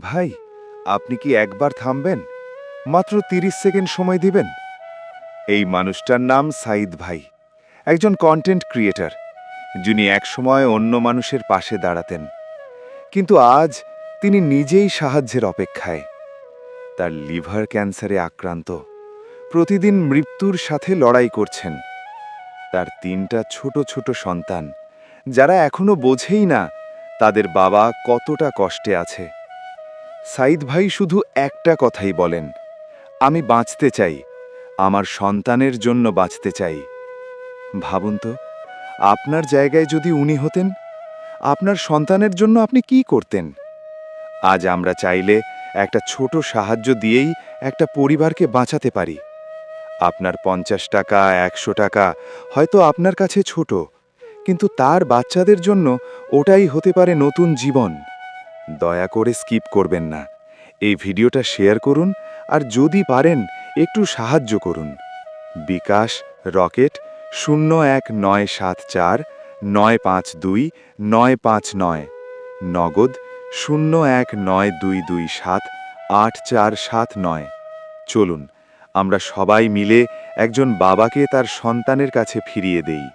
ভাই, আপনি কি একবার থামবেন? মাত্র ৩০ সেকেন্ড সময় দিবেন। এই মানুষটার নাম সাইদ ভাই, একজন কন্টেন্ট ক্রিয়েটর, যিনি একসময় অন্য মানুষের পাশে দাঁড়াতেন। কিন্তু আজ তিনি নিজেই সাহায্যের অপেক্ষায়। তার লিভার ক্যান্সারে আক্রান্ত, প্রতিদিন মৃত্যুর সাথে লড়াই করছেন। তার ৩টা ছোট ছোট সন্তান, যারা এখনো বোঝেই না তাদের বাবা কতটা কষ্টে আছে। সাইদ ভাই শুধু একটা কথাই বলেন, আমি বাঁচতে চাই, আমার সন্তানের জন্য বাঁচতে চাই। ভাবুন তো, আপনার জায়গায় যদি উনি হতেন, আপনার সন্তানের জন্য আপনি কি করতেন? আজ আমরা চাইলে একটা ছোট সাহায্য দিয়েই একটা পরিবারকে বাঁচাতে পারি। আপনার ৫০ টাকা, ১০০ টাকা হয়তো আপনার কাছে ছোট, কিন্তু তার বাচ্চাদের জন্য ওটাই হতে পারে নতুন জীবন। দয়া করে স্কিপ করবেন না, এই ভিডিওটা শেয়ার করুন, আর যদি পারেন একটু সাহায্য করুন। বিকাশ রকেট 01974952959, নগদ 01922784779। চলুন আমরা সবাই মিলে একজন বাবাকে তার সন্তানের কাছে ফিরিয়ে দেই।